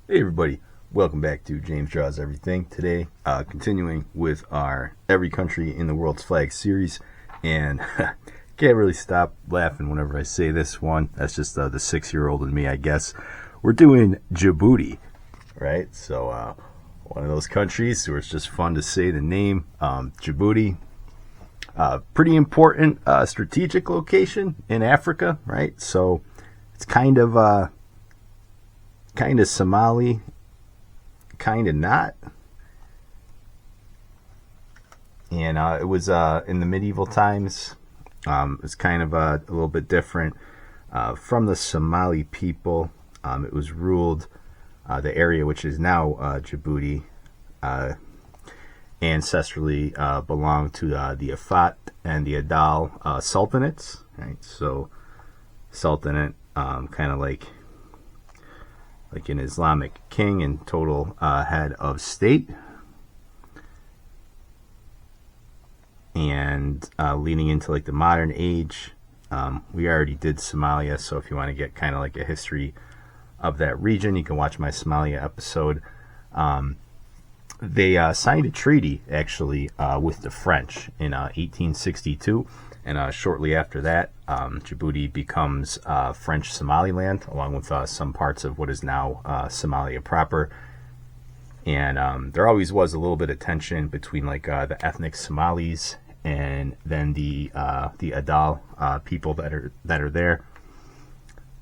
Hey everybody, welcome back to James Draws Everything. Today, continuing with our Every Country in the World's Flag series, and can't really stop laughing whenever I say this one. That's just the 6-year-old in me, I guess. We're doing Djibouti, right? So one of those countries where it's just fun to say the name. Djibouti, pretty important strategic location in Africa, right? So it's kind of Somali, kind of not. And it was in the medieval times. It's kind of a little bit different from the Somali people. It was ruled, the area which is now Djibouti, ancestrally belonged to the Afat and the Adal sultanates. Right, so sultanate, kind of like an Islamic king and total head of state, and leading into like the modern age. We already did Somalia, so if you want to get kind of like a history of that region, you can watch my Somalia episode. They signed a treaty actually with the French in 1862, and shortly after that, Djibouti becomes French Somaliland, along with some parts of what is now Somalia proper. And there always was a little bit of tension between like the ethnic Somalis and then the Adal people that are there,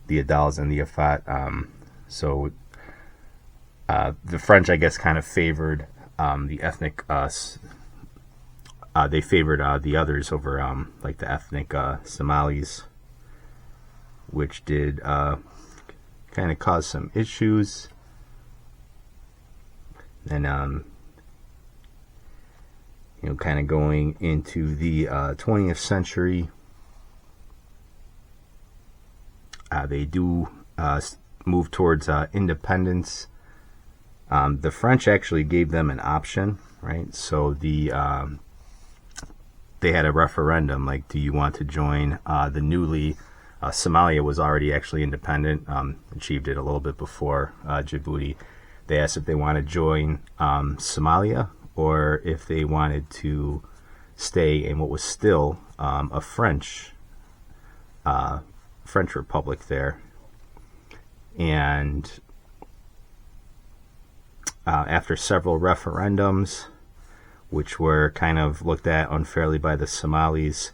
the Adals and the Afat. So the French, I guess, kind of favored the ethnic. They favored the others over like the ethnic Somalis, which did kind of cause some issues. And kind of going into the 20th century, they do move towards independence. The French actually gave them an option, right? So they had a referendum, like, do you want to join the newly, Somalia was already actually independent, achieved it a little bit before Djibouti. They asked if they want to join Somalia, or if they wanted to stay in what was still a French republic there. And after several referendums, which were kind of looked at unfairly by the Somalis,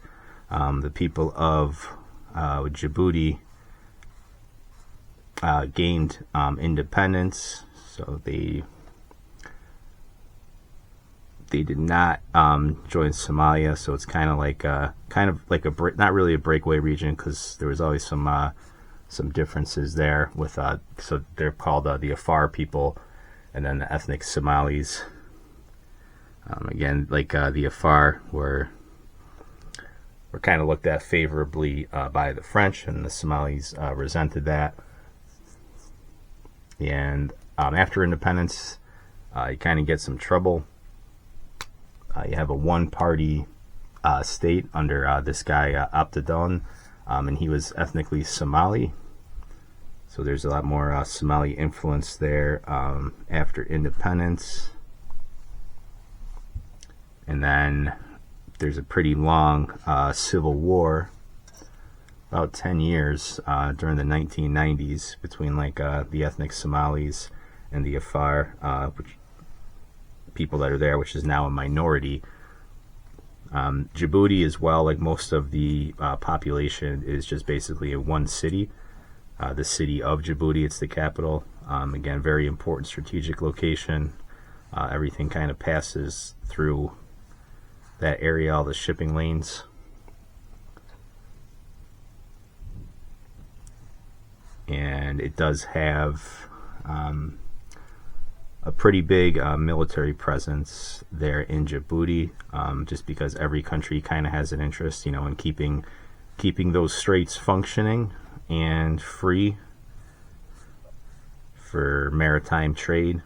the people of Djibouti gained independence. So they did not join Somalia. So it's kind of like a not really a breakaway region, because there was always some differences there with so they're called the Afar people, and then the ethnic Somalis. Again, like the Afar were kind of looked at favorably by the French, and the Somalis resented that. And after independence, you kind of get some trouble. You have a one-party state under this guy Abdadon, and he was ethnically Somali. So there's a lot more Somali influence there after independence. And then there's a pretty long civil war, about 10 years during the 1990s, between like the ethnic Somalis and the Afar, which people that are there, which is now a minority. Djibouti as well, like most of the population, is just basically in one city, the city of Djibouti. It's the capital. Again, very important strategic location. Everything kind of passes through that area, all the shipping lanes. And it does have a pretty big military presence there in Djibouti, just because every country kind of has an interest, in keeping those straits functioning and free for maritime trade.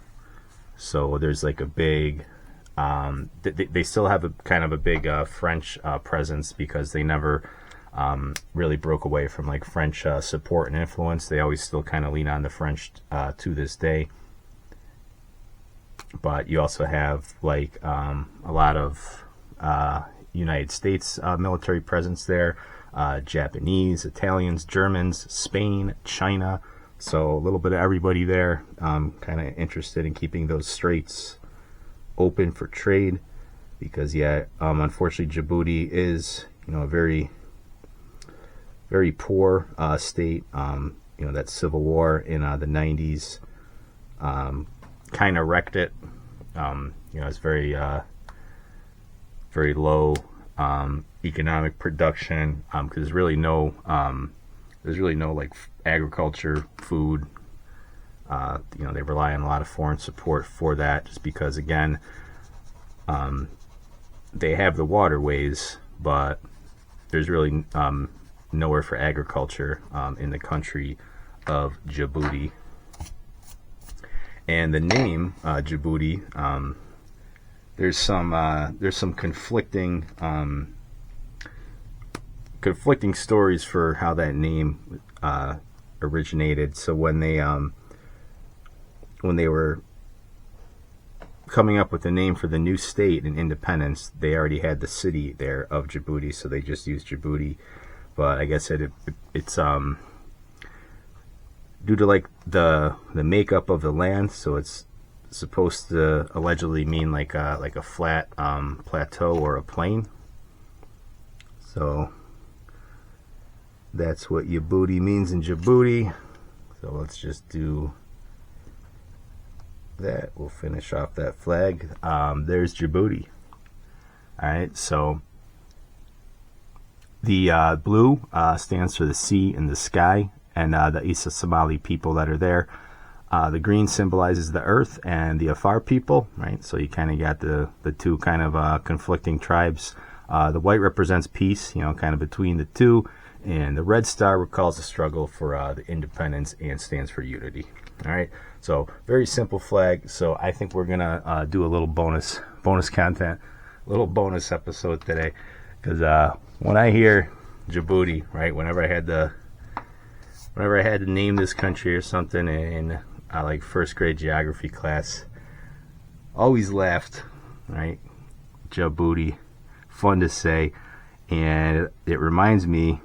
So there's like a big they still have a kind of a big French presence, because they never really broke away from like French support and influence. They always still kind of lean on the French to this day. but you also have like a lot of United States military presence there, Japanese, Italians, Germans, Spain, China. So a little bit of everybody there, kind of interested in keeping those straits open for trade, because unfortunately Djibouti is, a very, very poor state. That civil war in the 90s kind of wrecked it. It's very, very low economic production, because there's really no like agriculture, food. They rely on a lot of foreign support for that, just because again, they have the waterways, but there's really nowhere for agriculture in the country of Djibouti. And the name Djibouti, there's some conflicting stories for how that name originated. So when they were coming up with the name for the new state and independence, they already had the city there of Djibouti, so they just used Djibouti. But I guess it's due to like the makeup of the land, so it's supposed to allegedly mean like a flat plateau or a plain. So that's what Djibouti means in Djibouti. So let's just do that. We'll finish off that flag. There's Djibouti. Alright, so the blue stands for the sea and the sky, and the Isa Somali people that are there. The green symbolizes the earth and the Afar people, right? So you kind of got the two kind of conflicting tribes. The white represents peace, kind of between the two, and the red star recalls the struggle for the independence and stands for unity. All right, so very simple flag. So I think we're gonna do a little bonus content, a little bonus episode today, because when I hear Djibouti, right, whenever I had to name this country or something in like first grade geography class, always laughed, right? Djibouti, fun to say, and it reminds me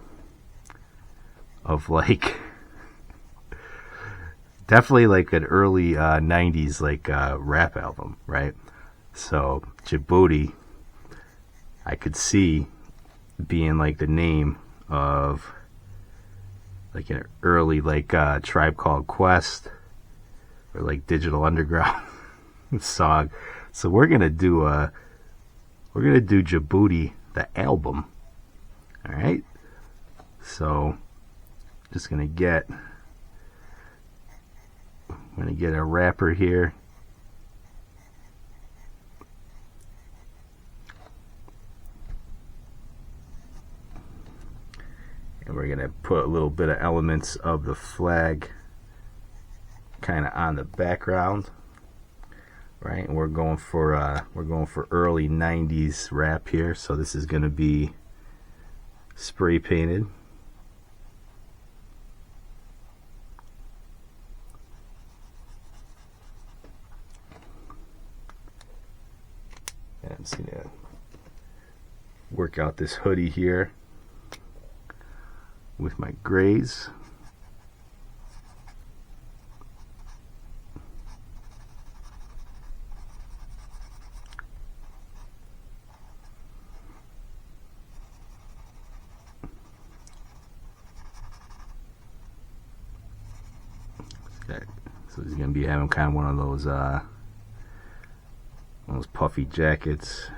of like definitely like an early 90s like rap album, right? So Djibouti, I could see being like the name of like an early like Tribe Called Quest or like Digital Underground song. So we're gonna do Djibouti the album. All right, so just gonna get a rapper here. And we're going to put a little bit of elements of the flag kind of on the background, right? And we're going for early 90s rap here. So this is going to be spray painted. And I'm just going to work out this hoodie here with my grays. So he's gonna be having kind of one of those puffy jackets.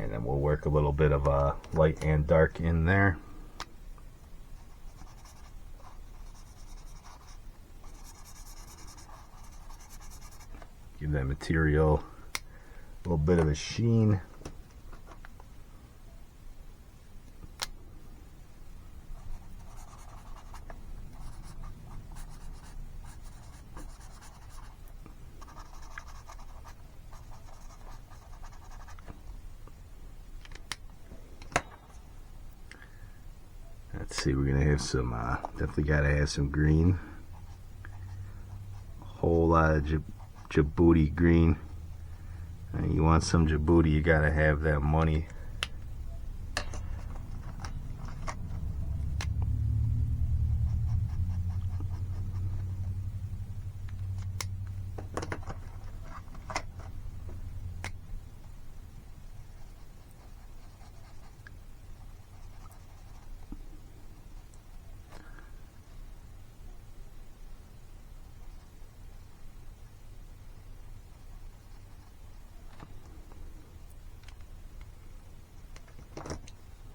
And then we'll work a little bit of light and dark in there. Give that material a little bit of a sheen. Let's see, we're gonna have some, definitely gotta have some green. A whole lot of Djibouti green. And you want some Djibouti, you gotta have that money.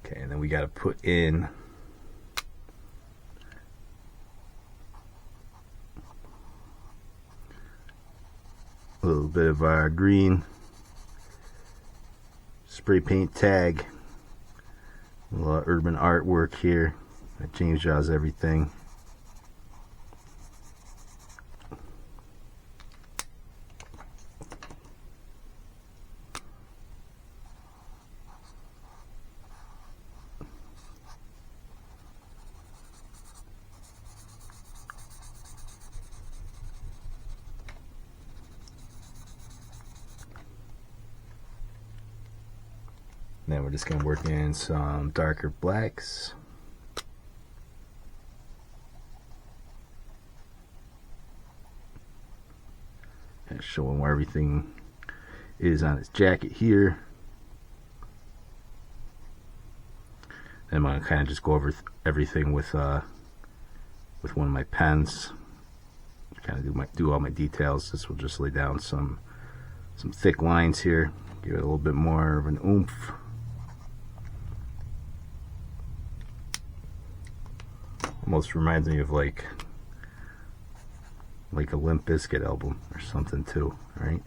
Okay, and then we got to put in a little bit of our green spray paint tag, a little urban artwork here that James draws everything. Then we're just going to work in some darker blacks. And showing where everything is on his jacket here. And I'm going to kind of just go over everything with one of my pens. Kind of do all my details. This will just lay down some thick lines here. Give it a little bit more of an oomph. Almost reminds me of like a Limp Bizkit album or something too, right?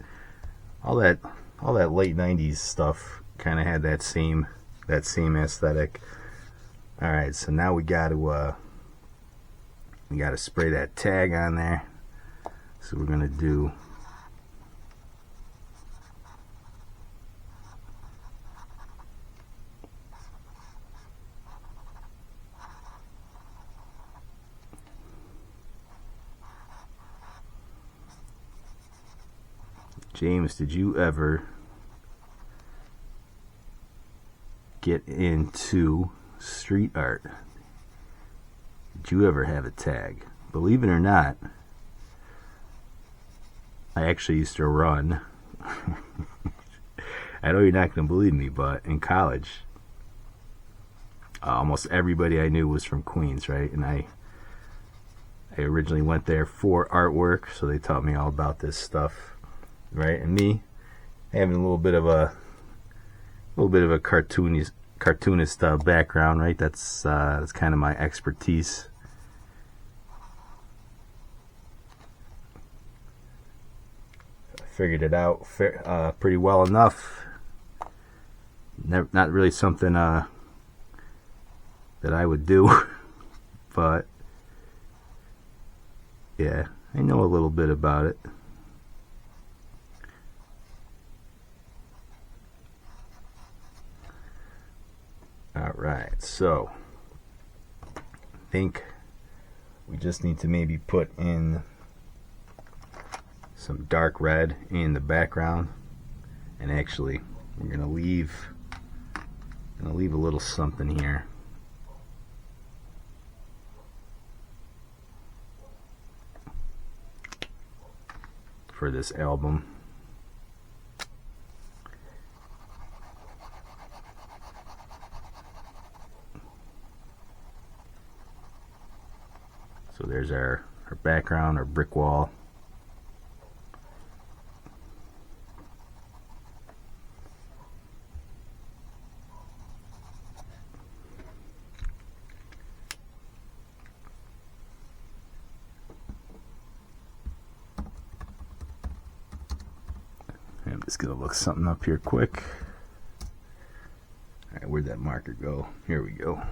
All that late 90s stuff kind of had that same aesthetic. All right, so now we got to spray that tag on there. So we're gonna do James, did you ever get into street art? Did you ever have a tag? Believe it or not, I actually used to run. I know you're not going to believe me, but in college, almost everybody I knew was from Queens, right? And I originally went there for artwork, so they taught me all about this stuff. Right, and me having a little bit of a cartoonist background, right? That's kind of my expertise. I figured it out pretty well enough. Not really something that I would do, but yeah, I know a little bit about it. Alright, so I think we just need to maybe put in some dark red in the background, and actually we're gonna leave a little something here for this album. So there's our background, our brick wall. I'm just gonna look something up here quick. All right, where'd that marker go? Here we go.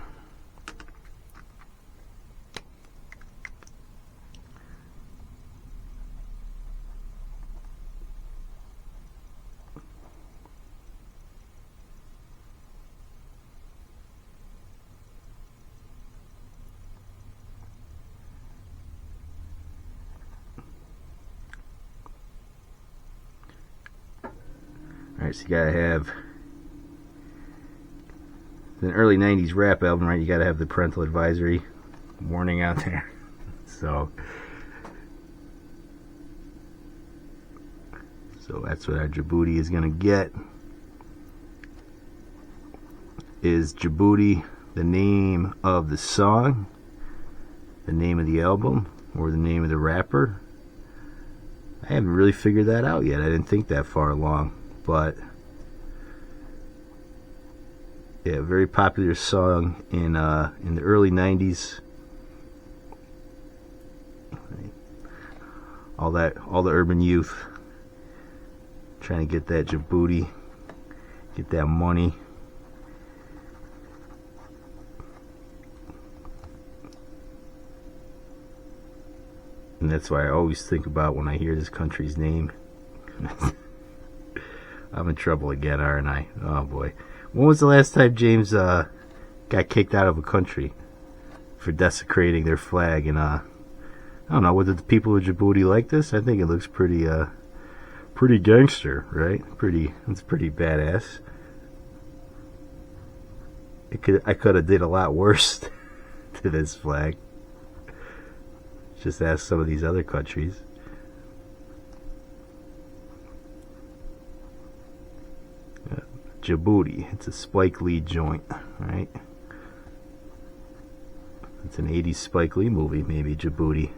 Alright, so you gotta have an early 90s rap album, right? You gotta have the parental advisory warning out there. So that's what our Djibouti is gonna get. Is Djibouti the name of the song, the name of the album, or the name of the rapper? I haven't really figured that out yet. I didn't think that far along, but yeah, very popular song in the early 90s. All the urban youth trying to get that Djibouti, get that money. And that's why I always think about when I hear this country's name. I'm in trouble again, aren't I? Oh boy. When was the last time James got kicked out of a country for desecrating their flag? And I don't know, whether the people of Djibouti like this. I think it looks pretty gangster, right? It's pretty badass. I could have did a lot worse to this flag. Just ask some of these other countries. Djibouti. It's a Spike Lee joint, right? It's an 80s Spike Lee movie, maybe, Djibouti.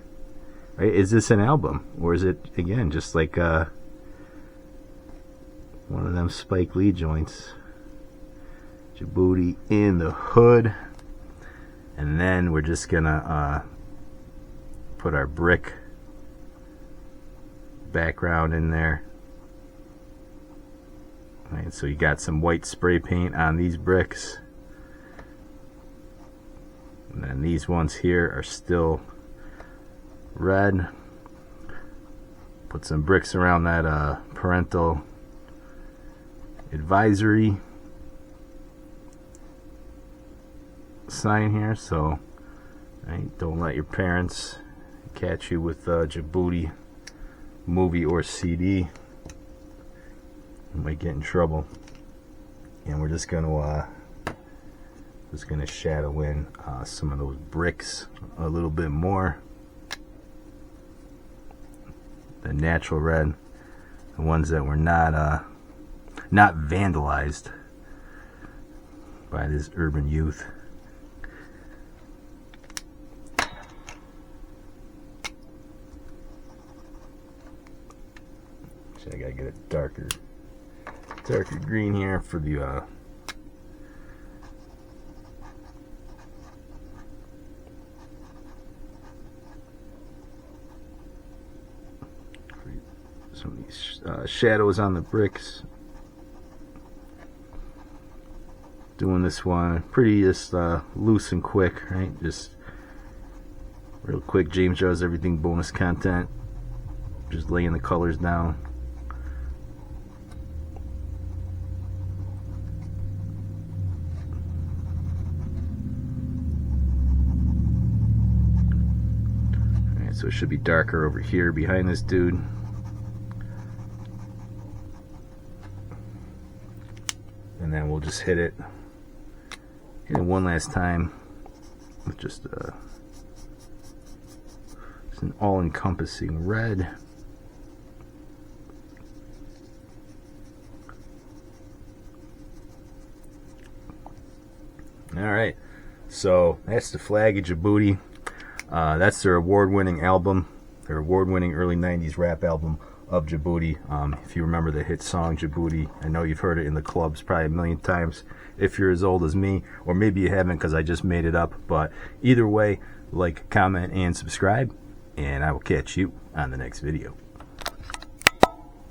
Right? Is this an album? Or is it, again, just like one of them Spike Lee joints? Djibouti in the hood. And then we're just gonna put our brick background in there. Right, so you got some white spray paint on these bricks, and then these ones here are still red. Put some bricks around that parental advisory sign here, so right, don't let your parents catch you with Djibouti movie or CD. You might get in trouble. And we're just gonna shadow in some of those bricks a little bit more. The natural red, the ones that were not vandalized by this urban youth. I gotta get a darker green here for the some of these shadows on the bricks. Doing this one pretty just loose and quick, right? Just real quick. James draws everything bonus content. Just laying the colors down. So it should be darker over here behind this dude. And then we'll just hit it one last time with just an all-encompassing red. Alright, so that's the flag of Djibouti. That's their award-winning album, their award-winning early 90s rap album of Djibouti. If you remember the hit song Djibouti, I know you've heard it in the clubs probably a million times if you're as old as me, or maybe you haven't because I just made it up. But either way, like, comment, and subscribe, and I will catch you on the next video.